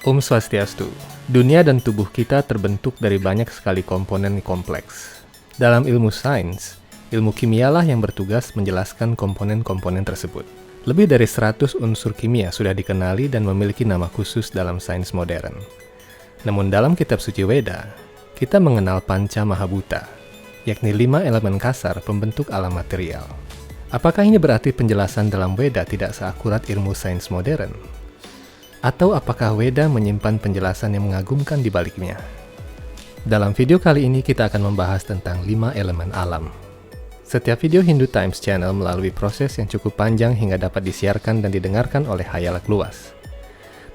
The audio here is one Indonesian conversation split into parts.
Om Swastiastu. Dunia dan tubuh kita terbentuk dari banyak sekali komponen kompleks. Dalam ilmu sains, ilmu kimialah yang bertugas menjelaskan komponen-komponen tersebut. Lebih dari 100 unsur kimia sudah dikenali dan memiliki nama khusus dalam sains modern. Namun dalam kitab suci Weda, kita mengenal Panca Mahabhuta, yakni 5 elemen kasar pembentuk alam material. Apakah ini berarti penjelasan dalam Weda tidak seakurat ilmu sains modern? Atau apakah Weda menyimpan penjelasan yang mengagumkan di baliknya? Dalam video kali ini kita akan membahas tentang 5 elemen alam. Setiap video Hindu Times Channel melalui proses yang cukup panjang hingga dapat disiarkan dan didengarkan oleh khalayak luas.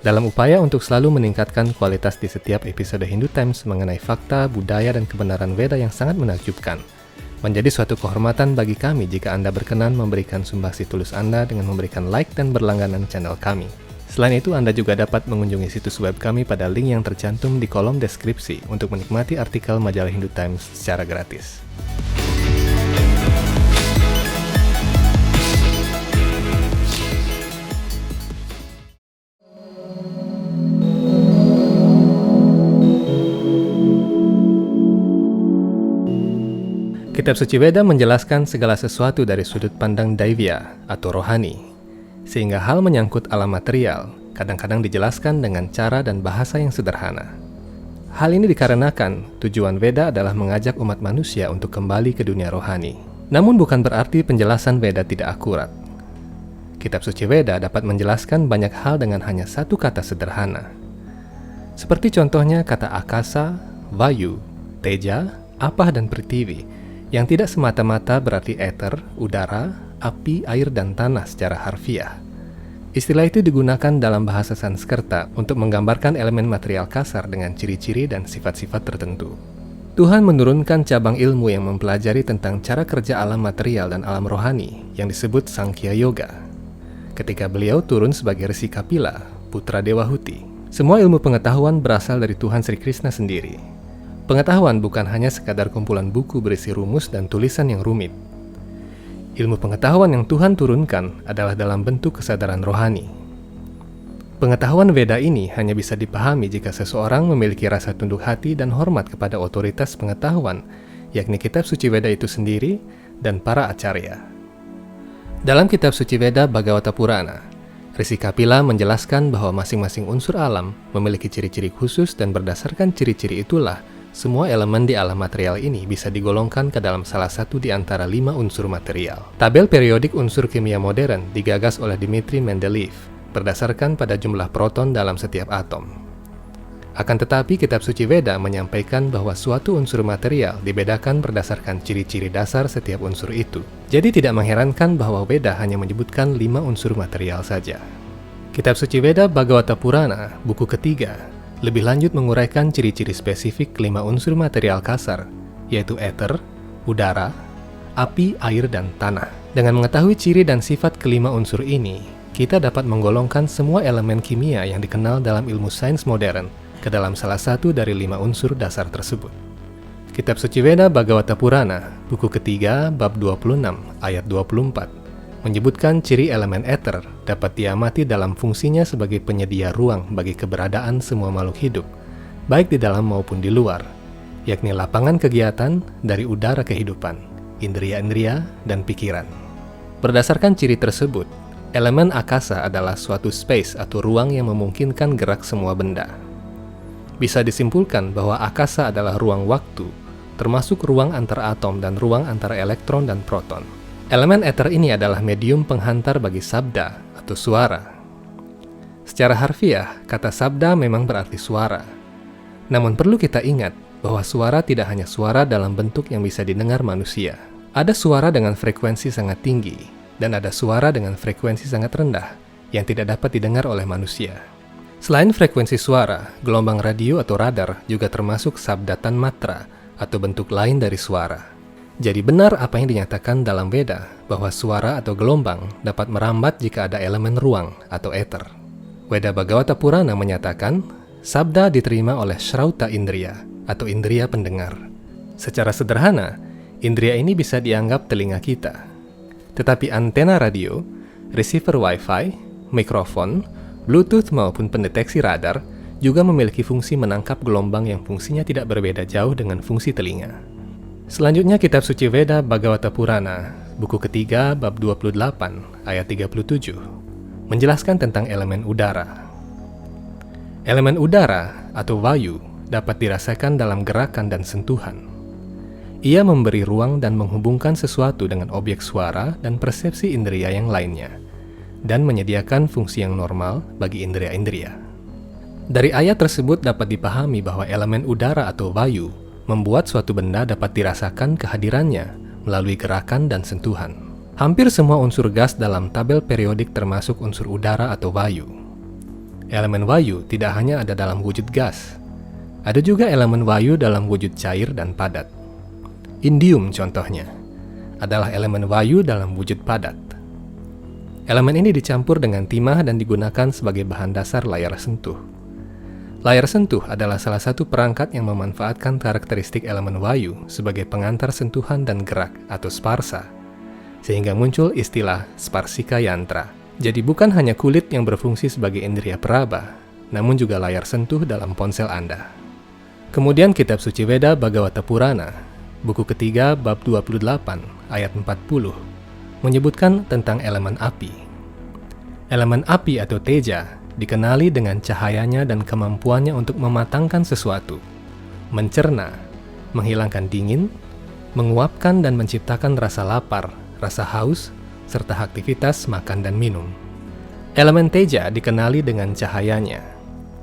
Dalam upaya untuk selalu meningkatkan kualitas di setiap episode Hindu Times mengenai fakta, budaya, dan kebenaran Weda yang sangat menakjubkan, menjadi suatu kehormatan bagi kami jika Anda berkenan memberikan sumbangsi tulus Anda dengan memberikan like dan berlangganan channel kami. Selain itu, Anda juga dapat mengunjungi situs web kami pada link yang tercantum di kolom deskripsi untuk menikmati artikel majalah Hindu Times secara gratis. Kitab Suci Weda menjelaskan segala sesuatu dari sudut pandang Daivya atau rohani, sehingga hal menyangkut alam material kadang-kadang dijelaskan dengan cara dan bahasa yang sederhana. Hal ini dikarenakan tujuan Weda adalah mengajak umat manusia untuk kembali ke dunia rohani. Namun bukan berarti penjelasan Weda tidak akurat. Kitab Suci Weda dapat menjelaskan banyak hal dengan hanya satu kata sederhana. Seperti contohnya kata akasa, vayu, teja, apah, dan prithvi, yang tidak semata-mata berarti eter, udara, api, air, dan tanah secara harfiah. Istilah itu digunakan dalam bahasa Sanskerta untuk menggambarkan elemen material kasar dengan ciri-ciri dan sifat-sifat tertentu. Tuhan menurunkan cabang ilmu yang mempelajari tentang cara kerja alam material dan alam rohani yang disebut Sankhya Yoga. Ketika beliau turun sebagai Resi Kapila, putra Dewa Huti, semua ilmu pengetahuan berasal dari Tuhan Sri Krishna sendiri. Pengetahuan bukan hanya sekadar kumpulan buku berisi rumus dan tulisan yang rumit. Ilmu pengetahuan yang Tuhan turunkan adalah dalam bentuk kesadaran rohani. Pengetahuan Weda ini hanya bisa dipahami jika seseorang memiliki rasa tunduk hati dan hormat kepada otoritas pengetahuan, yakni kitab suci Weda itu sendiri dan para acarya. Dalam kitab suci Weda Bhagavata Purana, Resi Kapila menjelaskan bahwa masing-masing unsur alam memiliki ciri-ciri khusus dan berdasarkan ciri-ciri itulah semua elemen di alam material ini bisa digolongkan ke dalam salah satu di antara 5 unsur material. Tabel periodik unsur kimia modern digagas oleh Dmitri Mendeleev berdasarkan pada jumlah proton dalam setiap atom. Akan tetapi, kitab suci Weda menyampaikan bahwa suatu unsur material dibedakan berdasarkan ciri-ciri dasar setiap unsur itu. Jadi tidak mengherankan bahwa Weda hanya menyebutkan 5 unsur material saja. Kitab suci Weda Bhagavata Purana, buku ketiga, lebih lanjut menguraikan ciri-ciri spesifik 5 unsur material kasar, yaitu eter, udara, api, air, dan tanah. Dengan mengetahui ciri dan sifat kelima unsur ini, kita dapat menggolongkan semua elemen kimia yang dikenal dalam ilmu sains modern ke dalam salah satu dari 5 unsur dasar tersebut. Kitab Suci Weda Bhagavata Purana, buku ketiga, bab 26, ayat 24, menyebutkan ciri elemen eter dapat diamati dalam fungsinya sebagai penyedia ruang bagi keberadaan semua makhluk hidup, baik di dalam maupun di luar, yakni lapangan kegiatan dari udara kehidupan, indria-indria, dan pikiran. Berdasarkan ciri tersebut, elemen akasa adalah suatu space atau ruang yang memungkinkan gerak semua benda. Bisa disimpulkan bahwa akasa adalah ruang waktu, termasuk ruang antar atom dan ruang antara elektron dan proton. Elemen eter ini adalah medium penghantar bagi sabda atau suara. Secara harfiah, kata sabda memang berarti suara. Namun perlu kita ingat bahwa suara tidak hanya suara dalam bentuk yang bisa didengar manusia. Ada suara dengan frekuensi sangat tinggi, dan ada suara dengan frekuensi sangat rendah yang tidak dapat didengar oleh manusia. Selain frekuensi suara, gelombang radio atau radar juga termasuk sabdatan matra atau bentuk lain dari suara. Jadi benar apa yang dinyatakan dalam Weda bahwa suara atau gelombang dapat merambat jika ada elemen ruang atau eter. Weda Bhagavata Purana menyatakan, sabda diterima oleh Shrauta Indriya atau indria pendengar. Secara sederhana, indria ini bisa dianggap telinga kita. Tetapi antena radio, receiver Wi-Fi, mikrofon, Bluetooth maupun pendeteksi radar juga memiliki fungsi menangkap gelombang yang fungsinya tidak berbeda jauh dengan fungsi telinga. Selanjutnya kitab suci Veda Bhagavata Purana, buku ketiga bab 28 ayat 37, menjelaskan tentang elemen udara. Elemen udara atau vayu dapat dirasakan dalam gerakan dan sentuhan. Ia memberi ruang dan menghubungkan sesuatu dengan objek suara dan persepsi indera yang lainnya, dan menyediakan fungsi yang normal bagi indera-indera. Dari ayat tersebut dapat dipahami bahwa elemen udara atau vayu membuat suatu benda dapat dirasakan kehadirannya melalui gerakan dan sentuhan. Hampir semua unsur gas dalam tabel periodik termasuk unsur udara atau vayu. Elemen vayu tidak hanya ada dalam wujud gas, ada juga elemen vayu dalam wujud cair dan padat. Indium contohnya adalah elemen vayu dalam wujud padat. Elemen ini dicampur dengan timah dan digunakan sebagai bahan dasar layar sentuh. Layar sentuh adalah salah satu perangkat yang memanfaatkan karakteristik elemen vayu sebagai pengantar sentuhan dan gerak atau sparsa, sehingga muncul istilah sparsika yantra. Jadi bukan hanya kulit yang berfungsi sebagai indriya peraba, namun juga layar sentuh dalam ponsel Anda. Kemudian kitab suci Veda Bhagavata Purana, buku ketiga bab 28 ayat 40, menyebutkan tentang elemen api. Elemen api atau teja dikenali dengan cahayanya dan kemampuannya untuk mematangkan sesuatu, mencerna, menghilangkan dingin, menguapkan dan menciptakan rasa lapar, rasa haus, serta aktivitas makan dan minum. Elemen teja dikenali dengan cahayanya.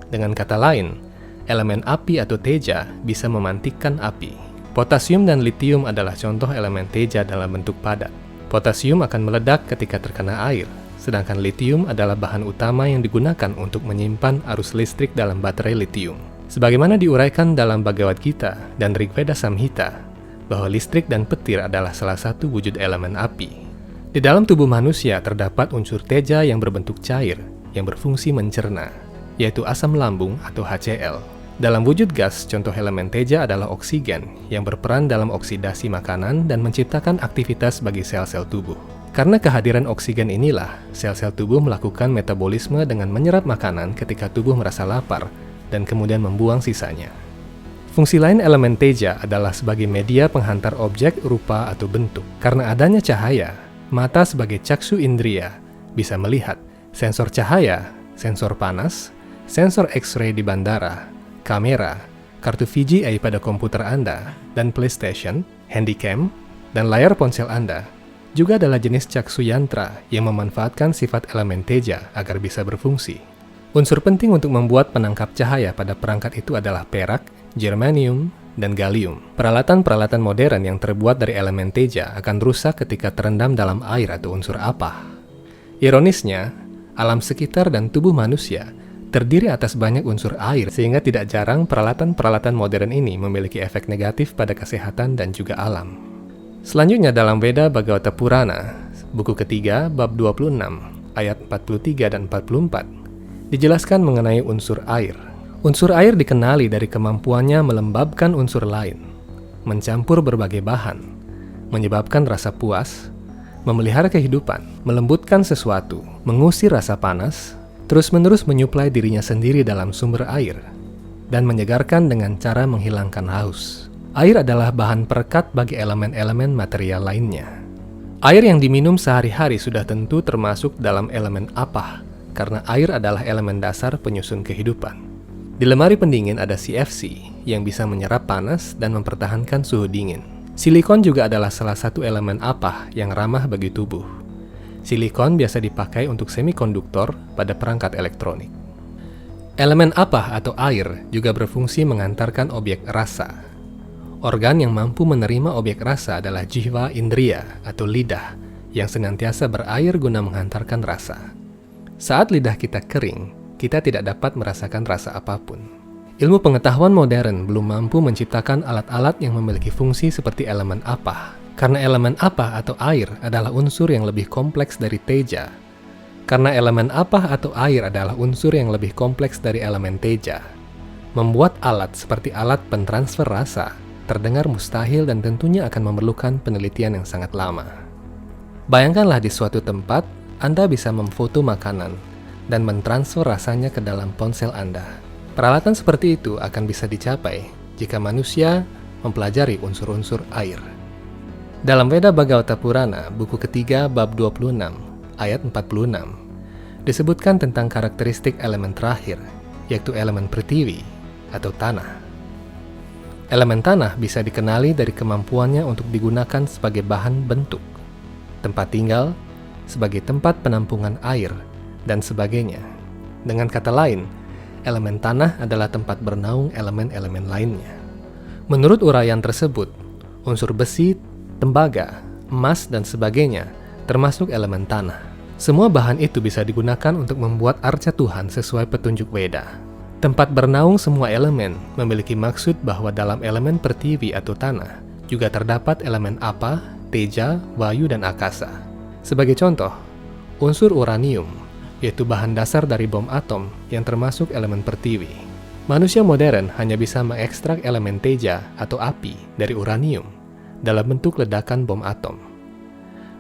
Dengan kata lain, elemen api atau teja bisa memantikkan api. Potasium dan litium adalah contoh elemen teja dalam bentuk padat. Potasium akan meledak ketika terkena air, sedangkan litium adalah bahan utama yang digunakan untuk menyimpan arus listrik dalam baterai litium. Sebagaimana diuraikan dalam Bhagavad Gita dan Rigveda Samhita, bahwa listrik dan petir adalah salah satu wujud elemen api. Di dalam tubuh manusia terdapat unsur teja yang berbentuk cair, yang berfungsi mencerna, yaitu asam lambung atau HCl. Dalam wujud gas, contoh elemen teja adalah oksigen yang berperan dalam oksidasi makanan dan menciptakan aktivitas bagi sel-sel tubuh. Karena kehadiran oksigen inilah, sel-sel tubuh melakukan metabolisme dengan menyerap makanan ketika tubuh merasa lapar dan kemudian membuang sisanya. Fungsi lain elemen teja adalah sebagai media penghantar objek, rupa, atau bentuk. Karena adanya cahaya, mata sebagai caksu indriya bisa melihat sensor cahaya, sensor panas, sensor X-ray di bandara, kamera, kartu VGA pada komputer Anda, dan PlayStation, handycam, dan layar ponsel Anda juga adalah jenis caksu yantra yang memanfaatkan sifat elemen teja agar bisa berfungsi. Unsur penting untuk membuat penangkap cahaya pada perangkat itu adalah perak, germanium, dan gallium. Peralatan-peralatan modern yang terbuat dari elemen teja akan rusak ketika terendam dalam air atau unsur apah. Ironisnya, alam sekitar dan tubuh manusia terdiri atas banyak unsur air, sehingga tidak jarang peralatan-peralatan modern ini memiliki efek negatif pada kesehatan dan juga alam. Selanjutnya dalam Veda Bhagavata Purana, buku ketiga bab 26 ayat 43 dan 44, dijelaskan mengenai unsur air. Unsur air dikenali dari kemampuannya melembabkan unsur lain, mencampur berbagai bahan, menyebabkan rasa puas, memelihara kehidupan, melembutkan sesuatu, mengusir rasa panas, terus-menerus menyuplai dirinya sendiri dalam sumber air, dan menyegarkan dengan cara menghilangkan haus. Air adalah bahan perekat bagi elemen-elemen material lainnya. Air yang diminum sehari-hari sudah tentu termasuk dalam elemen apah, karena air adalah elemen dasar penyusun kehidupan. Di lemari pendingin ada CFC yang bisa menyerap panas dan mempertahankan suhu dingin. Silikon juga adalah salah satu elemen apah yang ramah bagi tubuh. Silikon biasa dipakai untuk semikonduktor pada perangkat elektronik. Elemen apah atau air juga berfungsi mengantarkan objek rasa. Organ yang mampu menerima objek rasa adalah jihva indriya atau lidah yang senantiasa berair guna menghantarkan rasa. Saat lidah kita kering, kita tidak dapat merasakan rasa apapun. Ilmu pengetahuan modern belum mampu menciptakan alat-alat yang memiliki fungsi seperti elemen apah. Karena elemen apah atau air adalah unsur yang lebih kompleks dari teja. Karena elemen apah atau air adalah unsur yang lebih kompleks dari elemen teja. Membuat alat seperti alat pentransfer rasa terdengar mustahil dan tentunya akan memerlukan penelitian yang sangat lama. Bayangkanlah di suatu tempat, Anda bisa memfoto makanan dan mentransfer rasanya ke dalam ponsel Anda. Peralatan seperti itu akan bisa dicapai jika manusia mempelajari unsur-unsur air. Dalam Veda Bhagavata Purana, buku ketiga bab 26, ayat 46, disebutkan tentang karakteristik elemen terakhir, yaitu elemen Prithvi atau tanah. Elemen tanah bisa dikenali dari kemampuannya untuk digunakan sebagai bahan bentuk, tempat tinggal, sebagai tempat penampungan air, dan sebagainya. Dengan kata lain, elemen tanah adalah tempat bernaung elemen-elemen lainnya. Menurut uraian tersebut, unsur besi, tembaga, emas, dan sebagainya termasuk elemen tanah. Semua bahan itu bisa digunakan untuk membuat arca Tuhan sesuai petunjuk Veda. Tempat bernaung semua elemen memiliki maksud bahwa dalam elemen Prithvi atau tanah juga terdapat elemen apa, teja, wayu, dan akasa. Sebagai contoh, unsur uranium, yaitu bahan dasar dari bom atom yang termasuk elemen Prithvi. Manusia modern hanya bisa mengekstrak elemen teja atau api dari uranium dalam bentuk ledakan bom atom.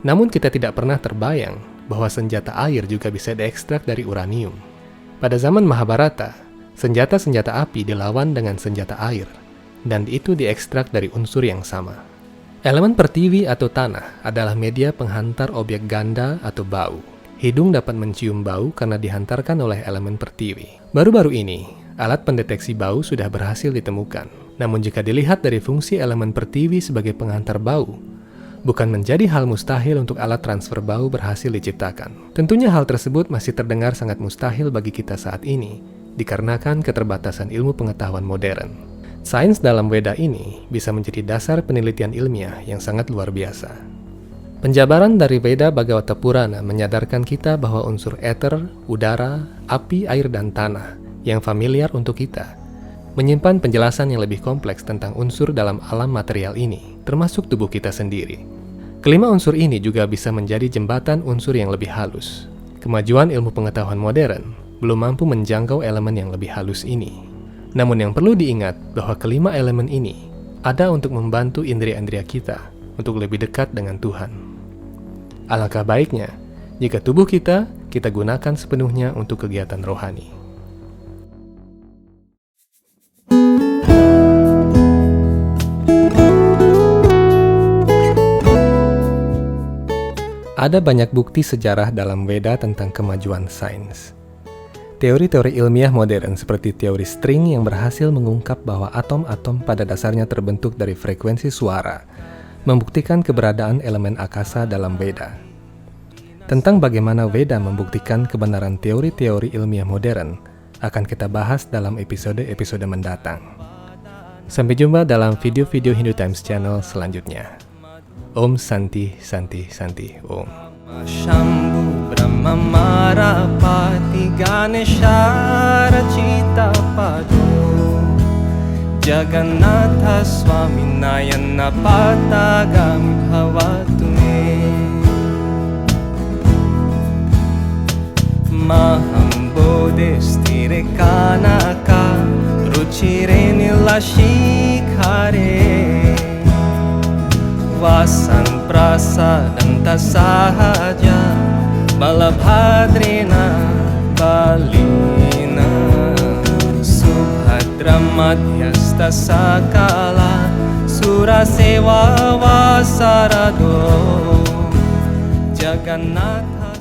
Namun kita tidak pernah terbayang bahwa senjata air juga bisa diekstrak dari uranium. Pada zaman Mahabharata, senjata-senjata api dilawan dengan senjata air, dan itu diekstrak dari unsur yang sama. Elemen Prithvi atau tanah adalah media penghantar objek ganda atau bau. Hidung dapat mencium bau karena dihantarkan oleh elemen Prithvi. Baru-baru ini, alat pendeteksi bau sudah berhasil ditemukan. Namun jika dilihat dari fungsi elemen Prithvi sebagai penghantar bau, bukan menjadi hal mustahil untuk alat transfer bau berhasil diciptakan. Tentunya hal tersebut masih terdengar sangat mustahil bagi kita saat ini, dikarenakan keterbatasan ilmu pengetahuan modern. Sains dalam Veda ini bisa menjadi dasar penelitian ilmiah yang sangat luar biasa. Penjabaran dari Veda Bhagavata Purana menyadarkan kita bahwa unsur ether, udara, api, air, dan tanah yang familiar untuk kita menyimpan penjelasan yang lebih kompleks tentang unsur dalam alam material ini, termasuk tubuh kita sendiri. Kelima unsur ini juga bisa menjadi jembatan unsur yang lebih halus. Kemajuan ilmu pengetahuan modern belum mampu menjangkau elemen yang lebih halus ini. Namun yang perlu diingat bahwa kelima elemen ini ada untuk membantu indria-indria kita untuk lebih dekat dengan Tuhan. Alangkah baiknya jika tubuh kita gunakan sepenuhnya untuk kegiatan rohani. Ada banyak bukti sejarah dalam Veda tentang kemajuan sains. Teori-teori ilmiah modern seperti teori string yang berhasil mengungkap bahwa atom-atom pada dasarnya terbentuk dari frekuensi suara, membuktikan keberadaan elemen akasa dalam Veda. Tentang bagaimana Veda membuktikan kebenaran teori-teori ilmiah modern akan kita bahas dalam episode-episode mendatang. Sampai jumpa dalam video-video Hindu Times Channel selanjutnya. Om Santi Santi Santi Om. Shambhu Brahma Marapati Ganesha Rachita Pado Jagannatha Swami Nayana Patagami Bhavatu Me Maham Bodhistire Kanaka Ruchire Nilashikare Vasan prasadanta sahaja Balabhadrina balina Subhadra madhyasta sakala Suraseva vasarado Jagannatha